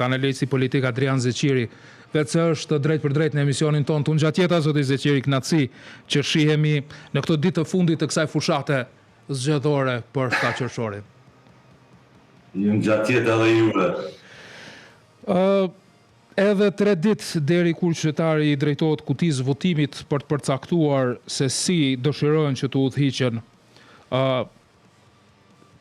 analisi politik Adrian Zeqiri, vetë se është drejt për drejt në emisionin tonë të unë gjatjeta, zoti Zeqiri, knatësi që shihemi në këto ditë të fundit të kësaj fushate zgjedhore për 7 qershorin. Unë gjatjeta dhe juve. Edhe 3 ditë deri kur qytetari i drejtohet kutisë votimit për të përcaktuar se si dëshirojnë që të udhëhiqen.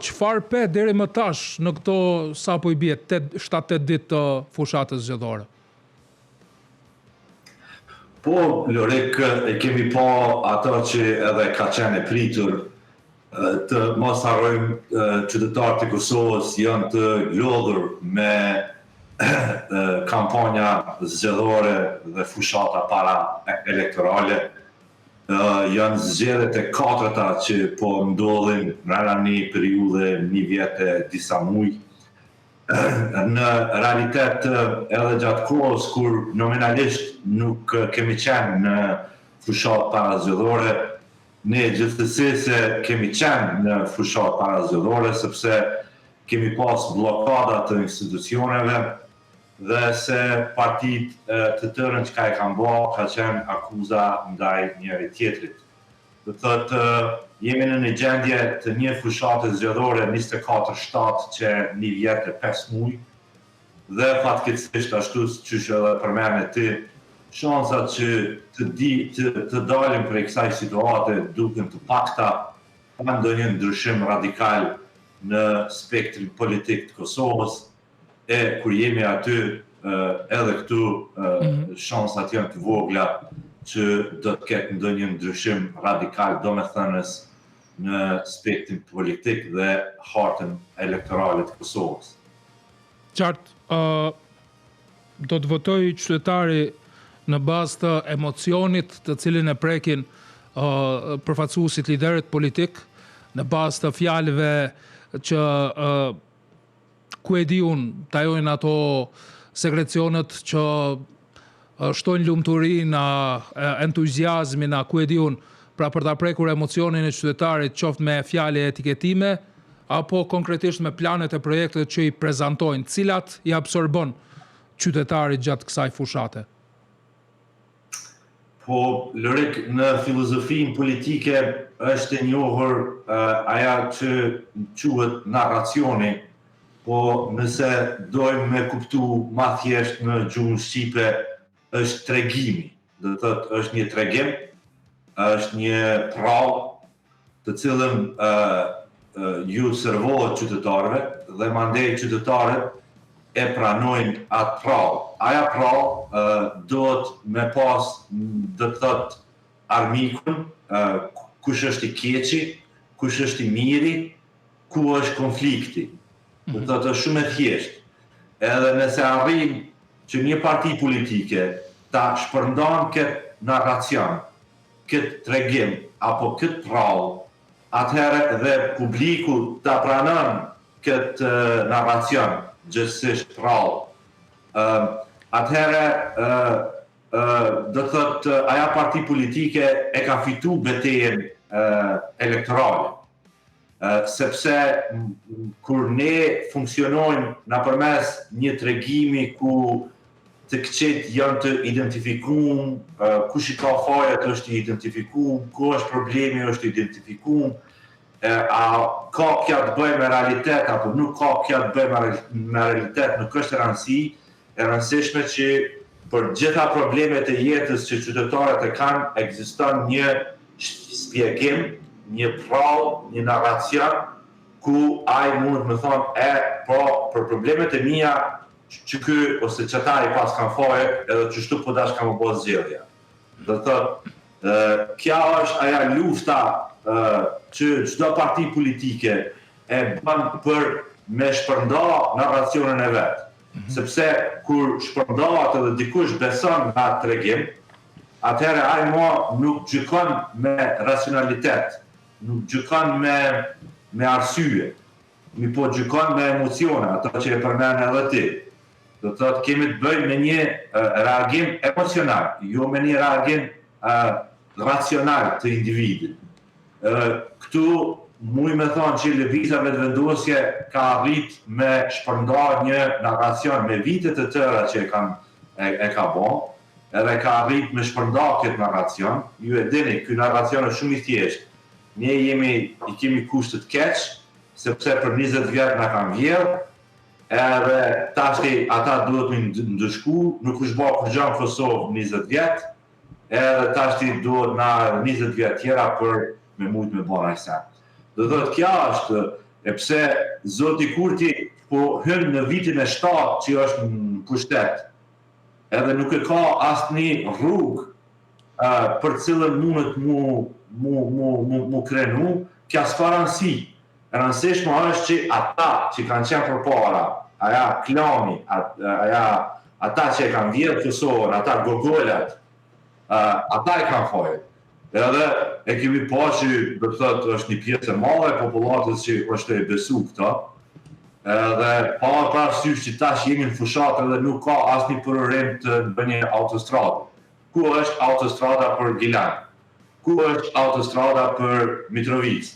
Çfarë pe deri më tash në këto sapo i bie 7-8 ditë të fushatës zgjedhore? Po, Lorek, e kemi pa ato që edhe ka qenë e pritur të mos harrojmë qytetarët e Kosovës janë të lodhur me kampanja zgjedhore dhe fushata para elektorale. Janë zgjedhjet e 4-ta që po ndodhin brenda një periudhe, një vjet e disa muaj. Në realitet edhe gjatë kohës kur nominalisht nuk kemi qenë në fushat para zgjedhore, ne gjithsesi se kemi qenë në fushat para zgjedhore sepse kemi pas blokada të institucioneve dhe se partit të tërën që ka e kanë bërë ka qenë akuza ndaj njëri tjetrit. Dhe thotë, jemi në një gjendje të një fushate zgjedhore 24 shtatë që një vjet e 5 muaj dhe fatkeqësisht ashtu siç edhe përmend ti, shansat që të dalim prej kësaj situate duken të pakta pa ndonjë ndryshim radikal në spektrin politik të Kosovës. E kur jemi aty, edhe këtu shansat janë të vogla që do të ketë ndonjë ndryshim radikal, domethënës në spektrin politik dhe hartën elektorale të Kosovës. Qartë, do të votoj qytetari në bazë të emocionit të cilin e prekin përfaqësuesit liderët politik, në bazë të fjalëve që ku e di unë, tajojnë ato sekrecionet që shtojnë lumturinë, entuziazmin, ku e di unë, pra për ta prekur emocionin e qytetarit, qoftë me fjalë e etiketime, apo konkretisht me planet e projektet që i prezantojnë, cilat i absorbon qytetarit gjatë kësaj fushate? Po, Lorek, në filozofinë politike është e njohur aja që quhet narracioni. Po nëse dojmë me kuptu ma thjesht në gjuhën shqipe, është tregimi. Dhe thotë është një tregim, është një prallë të cilën ju servohet qytetarëve dhe mandej qytetarët e pranojnë atë prallë. Aja prallë duhet me pas, dhe thotë, armikun, kush është i keqi, kush është i miri, ku është konflikti. Dhe thotë është shumë e thjeshtë. Edhe nëse arrim që një parti politike ta shpërndan këtë narracion, këtë tregim, apo këtë prallë, atëherë dhe publiku ta pranon këtë narracion, gjithsesi prallë. Atëherë do thotë aja parti politike e ka fitu betejën elektorale. Sepse kur ne funksionojmë nëpërmes një tregimi ku të këqet janë të identifikuar, kush i ka fajat është i identifikuar, ku është problemi është i identifikuar, a ka kja të bëjë me realitet apo nuk ka kja të bëjë me realitet, nuk është e rëndësishme që për gjitha problemet e jetës që qytetarët e kanë, ekziston një shpjegim, një prallë, një narracion, ku ai mund me thonë, po, për problemet e mia, që ky ose qëta i pas kanë faje, edhe që shtu po dash kanë më bëzë zgjedhja. Dhe thotë, kja është aja lufta që çdo parti politike e bën për me shpërnda narracionin e vetë. Sepse kur shpërndahet edhe dikush beson në atë tregim, atëherë ai nuk gjykon me racionalitet, nuk gjykon me arsye, mi po gjykon me emocione, ato që e përmend edhe ti. Do të thotë kemi të bëjmë me një reagim emocional, jo me një reagim racional të individit. Këtu muj me thonë që lëvizja vetëvendosje ka arrit me shpërnda një narracion me vitet të tëra që e ka bon, edhe ka arrit me shpërnda këtë narracion. Ju e dini, ky narracion është shumë i thjeshtë. Ne i kemi kushtet keq, sepse për 20 vjet na kanë vjedhur, edhe tashti ata duhet me ndëshku, nuk është bërë kur gjë në Kosovë 20 vjet, edhe tashti duhet na 20 vjet tjera për me mujt me bërë ajsa. Do thotë kja është, e pse Zoti Kurti po hyn në vitin e 7 që është në pushtet, edhe nuk e ka asnjë rrugë për cilën mundet mu krenu, kja s'ka rëndësi. Rëndësishme është që ata që kanë qenë përpara, aja klani, ata që e kanë vjedhur Kosovën, ata gogolat, ata e kanë fajë. Edhe e kemi pa që do të thotë është një pjesë e madhe e popullatës që është e besu këta. Edhe pa parasysh që tash jemi në fushat edhe nuk ka asnjë përërim të bënje autostradë. Ku është autostrada për Gilan? Ku është autostrada për Mitrovic?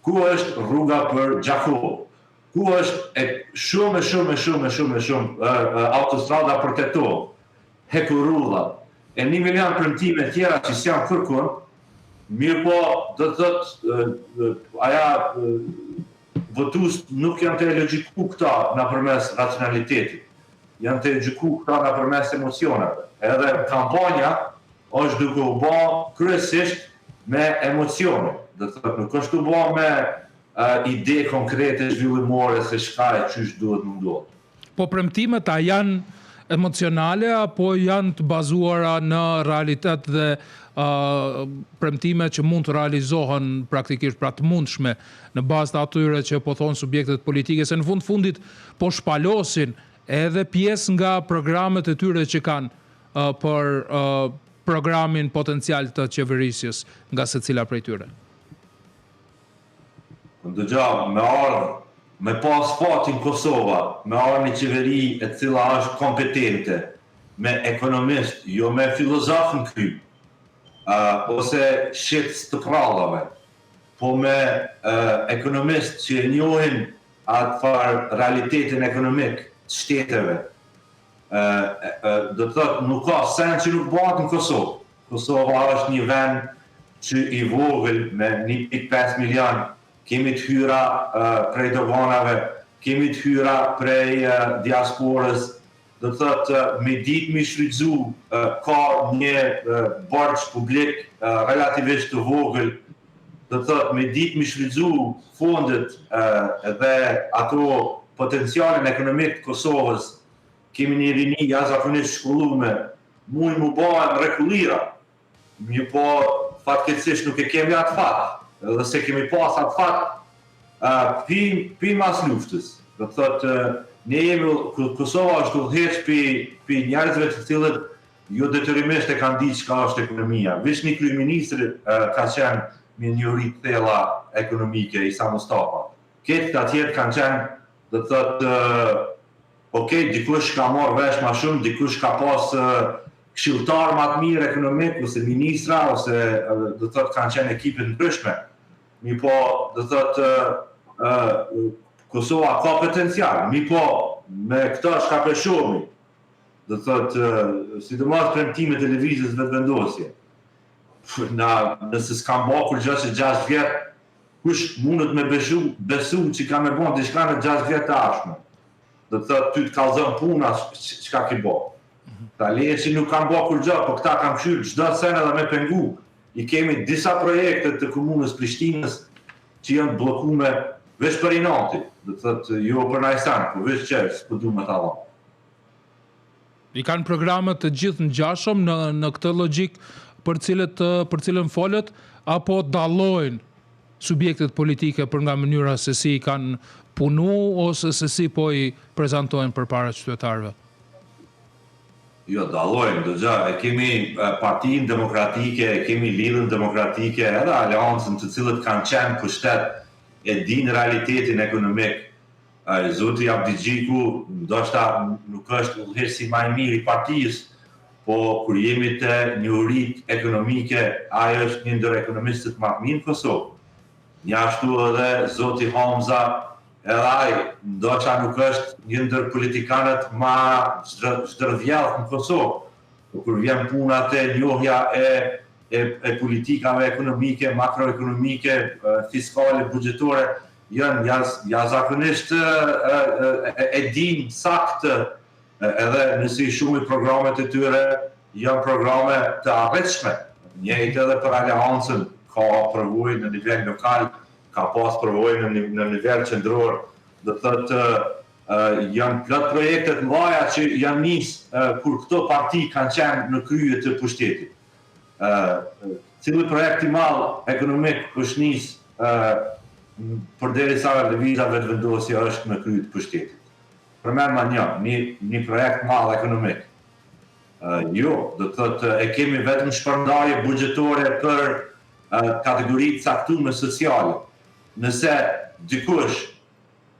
Ku është rruga për Gjakov? Ku është shumë autostrada për Tetov, Hekurulla, e 1 milion premtime tjera që s'janë kërkun, mirë po, do të thotë, aja votus nuk janë të logjiku këta nëpërmes racionalitetit, janë të logjiku këta nëpërmes emocioneve. Edhe kampanja është duke u bë kryesisht me emocione, do të thotë, nuk është u bë me ide konkrete zhvillimore se çka e çysh duhet mundohet. Po premtimet a janë emocionale apo janë të bazuara në realitet dhe premtime që mund të realizohen praktikisht pra të mundshme në bazë të atyre që po thonë subjektet politike, se në fundit po shpalosin edhe pjesë nga programet e tyre që kanë për programin potencial të qeverisjes nga secila prej tyre. Ndëgja, me pas fatin Kosova, me ardhur një qeveri e cila është kompetente, me ekonomist, jo me filozof në kry, ose shitës të prallave, po me ekonomist që e njohin atë farë realitetin ekonomik të shteteve. Do të thotë, nuk ka sen që nuk bëhet në Kosovë. Kosova është një vend që i vogël me 1.5 milion, kemi të hyra prej doganave, kemi të hyra prej diasporës, do të thotë me ditë me shfrytzu ka një borxh publik relativisht të vogël, do të thotë me ditë me shfrytzu fondet dhe ato potencialin ekonomik të Kosovës, kemi një rini jashtëzakonisht shkolluar, mund mu bëhen rekullira, mirë po fatkeqësisht nuk e kemi atë fat, edhe se kemi pas atë fat pi mas luftës. Do të thotë ne jemi, Kosova është udhëheq pi njerëzve të cilët jo detyrimisht e kanë ditë çka është ekonomia. Veç një kryeministër ka qenë me njëri thella ekonomike, Isa Mustafa. Këtë të tjerë kanë qenë, do të thotë, dikush ka marrë vesh ma shumë, dikush ka pas këshilltar ma të mirë ekonomik, ose ministra, ose do të thotë kanë qenë ekipe ndryshme. Mi po, do të thotë, Kosova ka potencial, mi po, me këta shkapeshomi, do të thotë, sidomos premtime televizës vetëvendosje. Nëse s'kam bërë kur gjë që 6 vjet, kush mundet me besu që ka me bën diçka në 6 vjet të ardhshme. Do të thotë, ty të kallzon puna çka ke bërë. Ta leje që nuk kam bërë kur gjë, po këta kam kshyrë çdo sen edhe me pengu. I kemi disa projekte të komunës Prishtinës që janë bllokuar veç për inati, do të thotë jo për najsan, po veç që s'po du me ta dhënë. I kanë programet të gjithë ngjashëm në këtë logjik për cilën folët, apo dallojnë subjektet politike për nga mënyra se si kanë punu ose se si po i prezantojnë përpara qytetarëve? Jo, dallojnë, e kemi partinë demokratike, e kemi lidhën demokratike, edhe aleancën të cilët kanë qenë pushtet e din realitetin ekonomik. Zoti Abdigjiku ndoshta nuk është udhëheqësi më i mirë i partijës, po kur jemi te njohuritë ekonomike, ai është një ndër ekonomistët më të mirë në Kosovë. Njashtu edhe zoti Hamza, edhe ai, ndoqa nuk është një ndër politikanët ma zhdërvjellë në Kosovë. Kur vjen puna te njohja e politikave ekonomike, makroekonomike, fiskale, buxhetore, janë jashtëzakonisht e din saktë, edhe nëse shumë i programet e tyre janë programe të arritshme. Njëjtë edhe për aleancën, ka përvojë në nivel lokal, ka pas përvojë në nivel qendror. Do thotë janë plot projekte të mëdha që janë nisë kur këto parti kanë qenë në krye të pushtetit. Cili projekt i madh ekonomik është nisë përderisa lëvizja vetëvendosja është në krye të pushtetit. Përmend ma një projekt madh ekonomik. Jo, do të thotë e kemi vetëm shpërndarje buxhetore për kategoritë caktuara sociale. Nëse dikush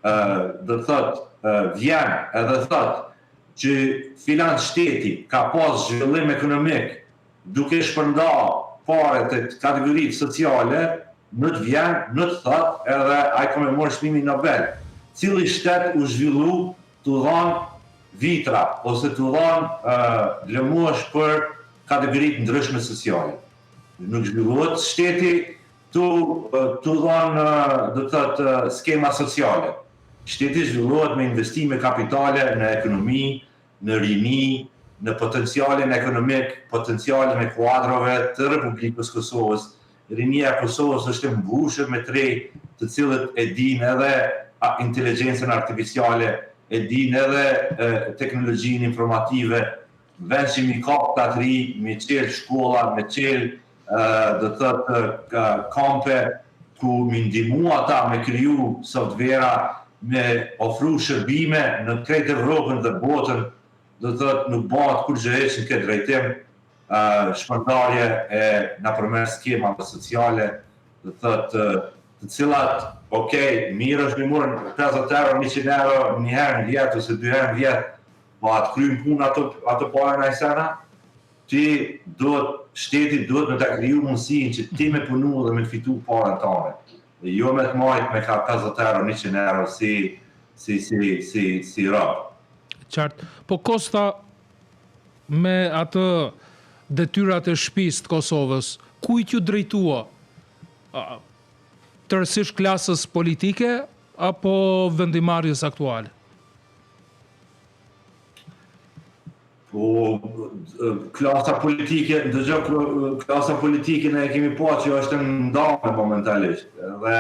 do të thotë vjen edhe thotë që filan shteti ka pas zhvillim ekonomik duke shpërndarë fare të kategoritë sociale, në të vjen, në të thotë edhe ai ka marrë çmimin Nobel. Cili shtet u zhvillu të dhanë vitra ose të dhanë lëmosh për kategoritë ndryshme sociale. Nuk zhvillohet shteti të dhanë do të thotë skema sociale. Shteti zhvillohet me investime kapitale në ekonomi, në rini, në potencialin ekonomik, potencialin e kuadrove të Republikës Kosovës. Rinia e Kosovës është e mbushur me tre, të cilët e dinë edhe inteligjencën artificiale, e dinë edhe teknologjinë informative, vend që mi kap të atëri, me qelë shkolla, me qelë do të thotë kampe, ku mi ndihmu ata me kriju softvera, me ofru shërbime në krejt Evropën dhe botën, do të thotë nuk bëhet kur gjë heq në këtë drejtim, shpërndarje në përmes skemave sociale, do të thotë të cilat, mirë është mi murën 50 euro, 100 euro një herë në vjetë ose 2 herë në vjetë, po atë krymë punë ato pare në ajsena, shteti duhet me të kriju mundësin që ti me punu dhe me fitu pare tane. Dhe jo me të majtë me ka 50 euro, 100 euro si rabë. Qartë. Po Kosta, me atë detyrat e shtëpisë të Kosovës, kujt ju drejtua? Tërësisht klasës politike apo vendimarrjes aktuale? Po klasa politike, klasa politike ne kemi pa që është ndarë momentalisht. Dhe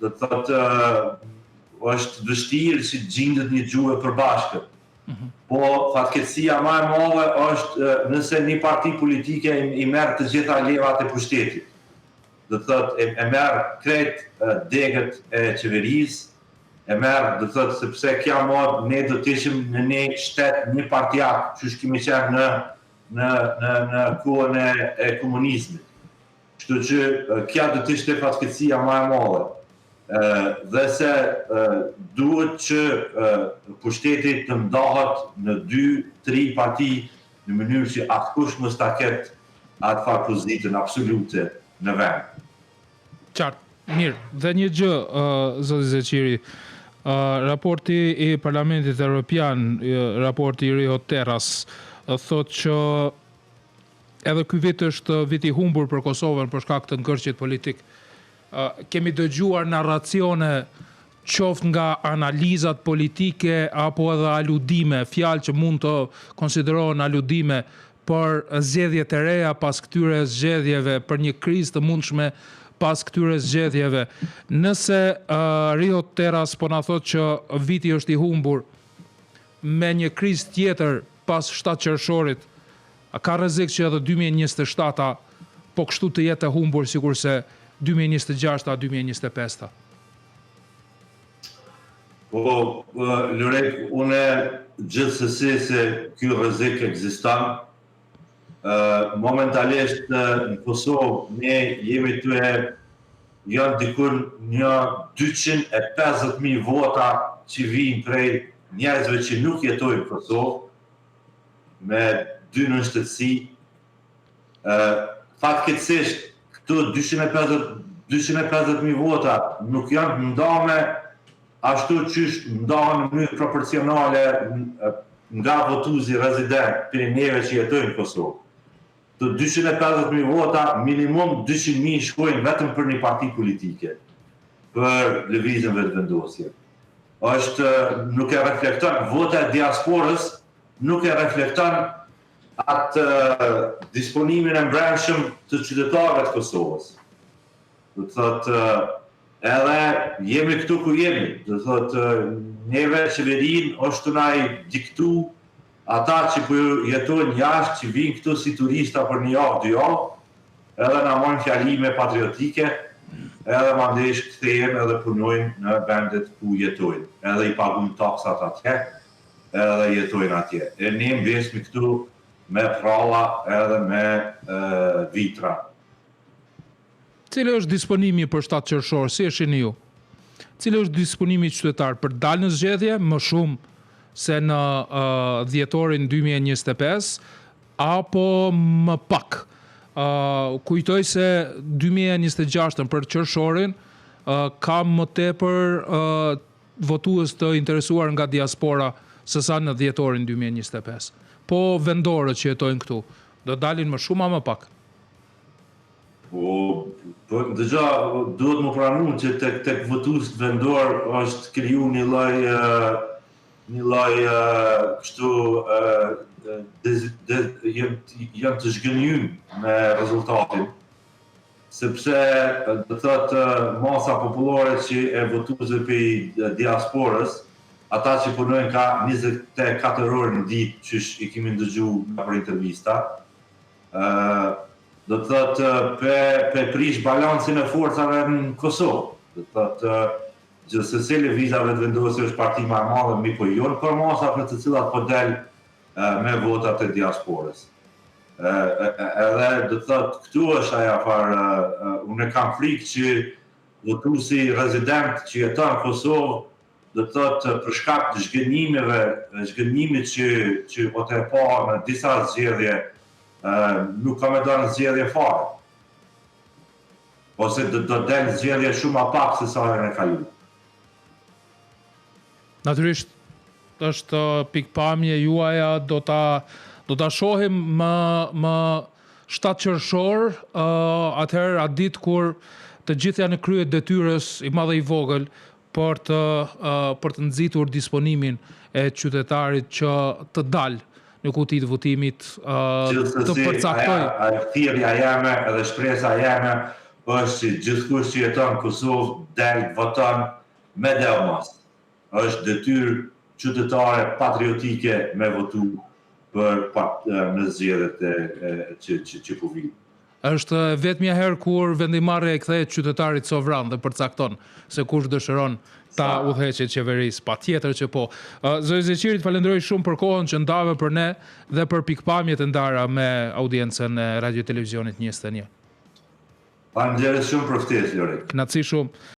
do të thotë është vështirë që gjindet një gjuhë e përbashkët. Po fatkeqësia më e madhe është nëse një parti politike i merr të gjitha levat e pushtetit. Do të thotë e merr krejt degët e qeverisë, e merr, do të thotë sepse kja mod ne do të ishim në një shtet, një partijak, që kemi qenë në kohën e komunizmit. Kështu që kja do të ishte fatkeqësia më e madhe. Dhe se duhet që pushteti të ndahet në 2-3 parti në mënyrë që askush mos ta ketë atë farë pozitën absolute në vend. Qartë, mirë. Dhe një gjë, zoti Zeqiri, raporti i Parlamentit Evropian, raporti i Rio Terras, thotë që edhe ky vit është vit i humbur për Kosovën për shkak të ngërqit politik. Kemi dëgjuar narracione qoftë nga analizat politike apo edhe aludime, fjalë që mund të konsiderohen aludime për zgjedhjet e reja pas këtyre zgjedhjeve, për një krizë të mundshme pas këtyre zgjedhjeve. Nëse Rio Terras po na thotë që viti është i humbur me një krizë tjetër pas 7 qershorit, ka rrezik që edhe 2027 po kështu të jetë e humbur sikurse 2026-2025. Po, Lurek, une gjithsesi se ky rrezik ekziston. Momentalisht në Kosovë ne jemi janë dikur një 250.000 vota që vijnë prej njerëzve që nuk jetojnë në Kosovë, me 2 në shtetësi. Fatkeqësisht këto 250 250.000 vota nuk janë të ndame ashtu qysh ndahen në mënyrë proporcionale nga votuesi rezident për neve që jetojnë në Kosovë. Të 250.000 vota, minimum 200.000 shkojnë vetëm për një parti politike, për lëvizjen vetëvendosje. Nuk e reflekton vota e diasporës, nuk e reflekton atë disponimin e mbrëmshëm të qytetarëve të Kosovës. Do të thotë edhe jemi këtu ku jemi. Do të thotë neve qeverin është na i diktu ata që po jetojnë jashtë, që vinë këtu si turista për një javë, 2 javë, edhe na marrin fjalime patriotike, edhe mandesh kthehen edhe punojnë në vendet ku jetojnë. Edhe i pagujnë taksat atje, edhe jetojnë atje. E ne mbesmi këtu me pralla edhe me vitra. Cili është disponimi për 7 qershor, si e shihni ju? Cili është disponimi qytetar për dalë në zgjedhje më shumë se në dhjetorin 2025, apo më pak? Kujtoj se 2026 për qershorin ka më tepër votues të interesuar nga diaspora se sa në dhjetorin 2025. Po vendorët që jetojnë këtu, do dalin më shumë a më pak? Dëgja, duhet më pranu që tek votuesit vendor është kriju një lloj kështu janë të zhgënjur me rezultatin, sepse do thotë masa popullore që e votuesve për diasporës, ata që punojnë ka 24 orë në ditë, që i kemi ndëgjuar për intervista, do të thotë pe prish balancin e forcave në Kosovë. Do të thotë gjithsesi lëvizja vetëvendosje është parti më e madhe, mi po jo në për masat në të cilat po del me votat e diasporës. Edhe do të thotë këtu është ajo farë, unë kam frikë që votuesi rezident që jeton në Kosovë, do të thotë për shkak të zhgënjimit që po të pa në disa zgjedhje, nuk ka me do në zgjedhje fare. Ose do del zgjedhje shumë a pak se sa e kalu. Natyrisht është pikpamje juaja, do ta shohim më 7 qershor, atëherë atë ditë kur të gjithë janë në krye detyrës i madh dhe i vogël për të nxitur disponimin e qytetarit që të dalë në kutitë votimit të përcaktoj. Thirrja jeme edhe shpresa jeme është që gjithkush që jeton në Kosovë del voton me demas. Është detyrë qytetare patriotike me votu në zgjedhjet që po vijnë. Është vetmja herë kur vendimarrja e kthehet qytetarit sovran dhe përcakton se kush dëshiron ta udhëheqet qeverisë, patjetër që po. Zoti Zeqirit, falenderoj shumë për kohën që ndave për ne dhe për pikpamjet e ndara me audiencën e Radio Televizionit 21. Faleminderit shumë për ftesën, Lori. Kënaqësi shumë.